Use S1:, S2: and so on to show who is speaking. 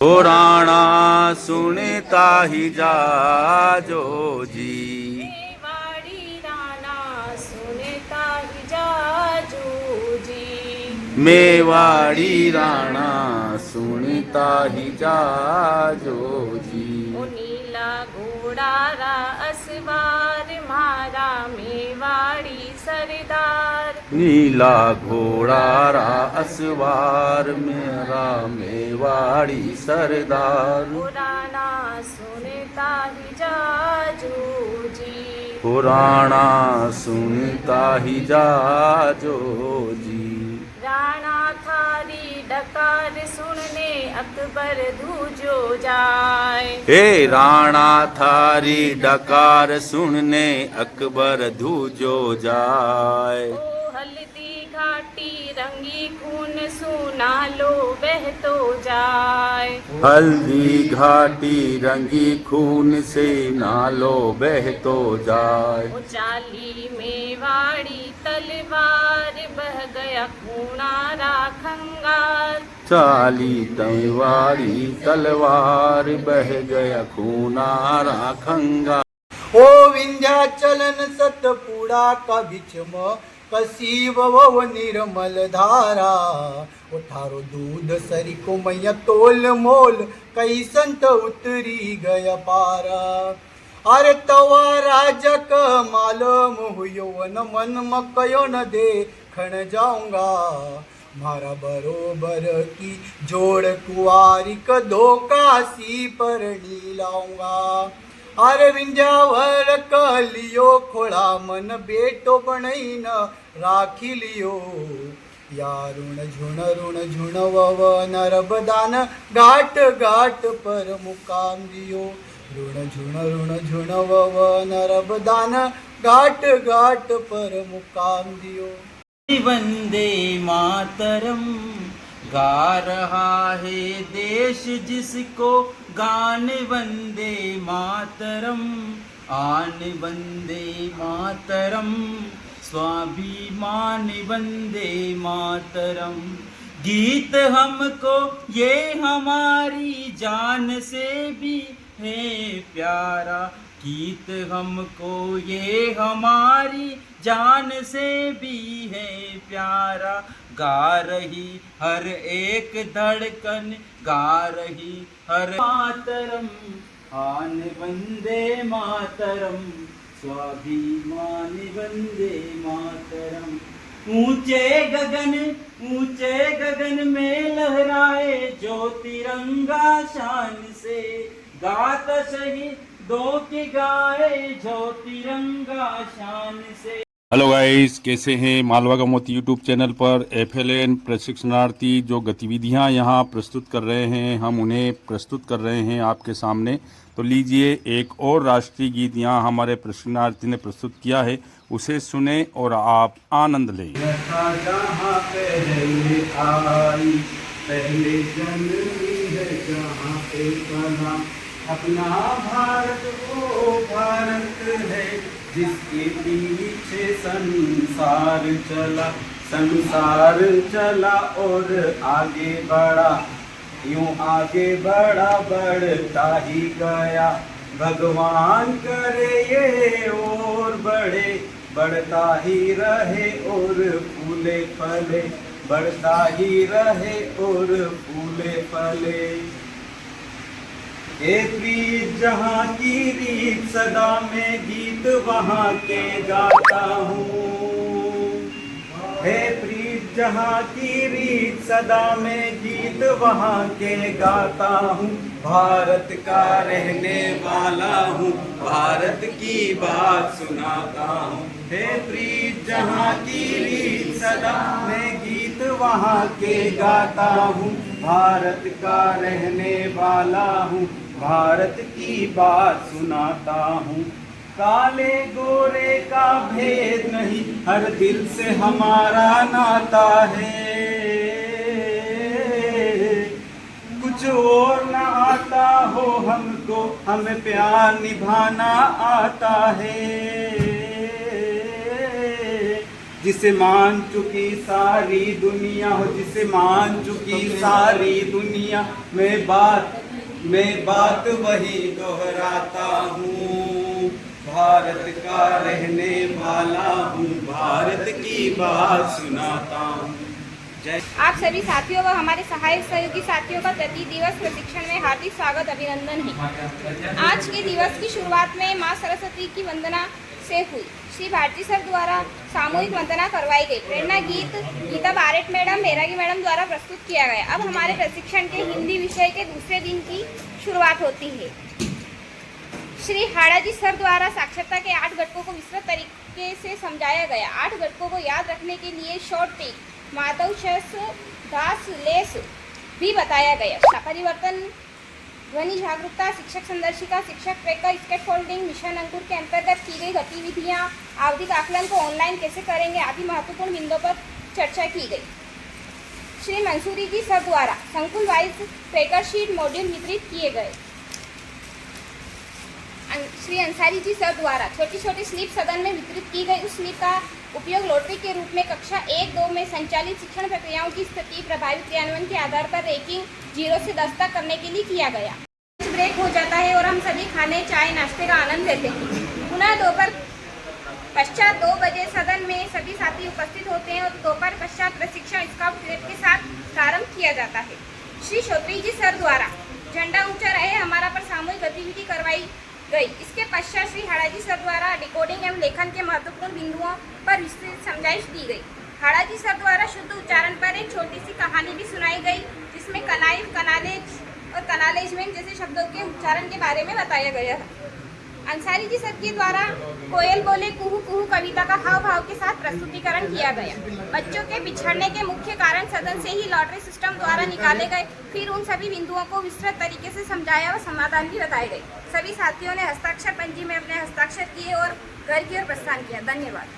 S1: ओ राणा सुनता ही जाजो जी।
S2: मेवाड़ी राणा सुनता ही जाजू जी।
S1: मेवाड़ी राणा सुनता ही जाजो जी।
S2: ओ नीला घोड़ा असवार मारा मेवाड़ी सरदार।
S1: नीला घोड़ा रा असवार मेरा मेवाड़ी सरदार।
S2: ओ राणा सुनता ही जाजू जी।
S1: पुराना सुनता ही जाजो जी।
S2: राणा थारी डकार सुनने अकबर धूजो जाए।
S1: हे राणा थारी डकार सुनने अकबर धूजो जाए।
S2: ओ हल्दी घाटी रंगी खून सुना लो बहतो जाए।
S1: हल्दी घाटी रंगी खून से नालो बहतो जाए।
S2: ओ चाली मेवाड़ी तलवार बह गया खूनारा खंगार।
S1: चाली तलवारी तलवार बह गया खूनारा खंगा।
S3: ओ विंध्याचलन सतपुड़ा का बिचम कसी वव निर्मल धारा। उठारो दूध सरी को मैया तोल मोल कई संत उतरी गया पारा। अरे तवा राजक मालूम हुयो न मन मकयो न देखण जाऊंगा। मारा बरोबर की जोड़ कुआरी क धोका सी पर लाऊंगा। अरे विंध्यावर कलियो खोड़ा मन बेटो बनई न राखी लियो। या ऋण झुण वव नरबदान घाट घाट पर मुकाम दियो। ऋण झुण वव नरबदान घाट घाट पर मुकाम दियो।
S4: वंदे मातरम गा रहा है देश जिसको गान वंदे मातरम। आन वंदे मातरम स्वाभिमान वंदे मातरम। गीत हमको ये हमारी जान से भी है प्यारा। गीत हमको ये हमारी जान से भी है प्यारा। गा रही हर एक धड़कन गा रही हर मातरम। आन वंदे मातरम स्वाभिमान वंदे मातरम। ऊंचे गगन में लहराए जो तिरंगा शान से। गात शहीद दो की गाए जो तिरंगा शान से।
S1: हेलो गाइस, कैसे हैं? मालवा का मोती यूट्यूब चैनल पर FLN प्रशिक्षणार्थी जो गतिविधियां यहां प्रस्तुत कर रहे हैं, हम उन्हें प्रस्तुत कर रहे हैं आपके सामने। तो लीजिए, एक और राष्ट्रीय गीत यहां हमारे प्रशिक्षणार्थी ने प्रस्तुत किया है, उसे सुने और आप आनंद लें।
S3: जहाँ पहले आई पहले जन्मी है जहाँ पे बना अपना भारत वो भारत है जिसके पीछे संसार चला और आगे बढ़ा। यूं आगे बढ़ता ही गया। भगवान करे ये और बढ़ता ही रहे और फूले फले। बढ़ता ही रहे और फूले फले। एक रीत जहाँ की रीत सदा में गीत वहाँ के गाता हूँ। है प्रीत जहाँ की रीत सदा में गीत वहाँ के गाता हूँ। भारत का रहने वाला हूँ भारत की बात सुनाता हूँ। है प्रीत जहाँ की रीत सदा में गीत वहाँ के गाता हूँ। भारत का रहने वाला हूँ भारत की बात सुनाता हूँ। काले गोरे का भेद नहीं हर दिल से हमारा नाता है। कुछ और न आता हो हमको हमें प्यार निभाना आता है। जिसे मान चुकी सारी दुनिया हो, जिसे मान चुकी सारी दुनिया, मैं बात वही दोहराता हूँ। भारत का रहने वाला हूँ, भारत की बात सुनाता हूँ। जय।
S5: आप सभी साथियों व हमारे सहायक सहयोगी साथियों का प्रति दिवस प्रशिक्षण में हार्दिक स्वागत अभिनंदन है। आज के दिवस की शुरुआत में मां सरस्वती की वंदना से हुई। श्री भारती सर द्वारा सामूहिक वंदना करवाई गई। प्रेरणा गीत गीता बारेट मैडम, बैरागी मैडम द्वारा प्रस्तुत किया गया। अब हमारे प्रशिक्षण के हिंदी विषय के दूसरे दिन की शुरुआत होती है। श्री हाड़ाजी सर द्वारा साक्षरता के 8 घटकों को विस्तृत तरीके से समझाया गया। 8 घटकों को याद रखने के लिए शॉर्ट ट्रिक, माधव शस, दास लेस भी बताया गया। परिवर्तन, ध्वनि जागरूकता, शिक्षक संदर्शिका, शिक्षक ट्रैकर, स्केट फोल्डिंग, मिशन अंकुर के अंतर्गत की गई गतिविधियां, आवधिक आकलन को ऑनलाइन कैसे करेंगे आदि महत्वपूर्ण बिंदुओं पर चर्चा की गई। श्री मंसूरी जी सर द्वारा संकुल वाइज ट्रैकर शीट मॉड्यूल वितरित किए गए। श्री अंसारी जी सर द्वारा छोटी छोटी स्लिप सदन में वितरित की गई। उस स्लिप का उपयोग लॉटरी के रूप में कक्षा 1-2 में संचालित शिक्षण प्रक्रियाओं की स्थिति प्रभावी क्रियान्वयन के आधार पर रैंकिंग 0 से 10 तक करने के लिए किया गया। ब्रेक हो जाता है और हम सभी खाने, चाय, नाश्ते का आनंद लेते हैं। पुनः दोपहर पश्चात 2 बजे सदन में सभी साथी उपस्थित होते हैं और दोपहर पश्चात प्रशिक्षण स्काउट ग्रेड के साथ प्रारंभ किया जाता है। श्री श्रोत्री जी सर द्वारा झंडा ऊंचा रहे हमारा पर सामूहिक गतिविधि करवाई गई। इसके पश्चात श्री हाड़ाजी सर द्वारा डिकोडिंग एवं लेखन के महत्वपूर्ण बिंदुओं पर विस्तृत समझाइश दी गई। हाड़ाजी सर द्वारा शुद्ध उच्चारण पर एक छोटी सी कहानी भी सुनाई गई, जिसमें कनाइव, कनालेज और कनालेजमेंट जैसे शब्दों के उच्चारण के बारे में बताया गया है। अंसारी जी सर के द्वारा कोयल बोले कुहू कुहू कविता का हाव भाव के साथ प्रस्तुतिकरण किया गया। बच्चों के पिछड़ने के मुख्य कारण सदन से ही लॉटरी सिस्टम द्वारा निकाले गए। फिर उन सभी बिंदुओं को विस्तृत तरीके से समझाया व समाधान भी बताए गए। सभी साथियों ने हस्ताक्षर पंजी में अपने हस्ताक्षर किए और घर की ओर प्रस्थान किया। धन्यवाद।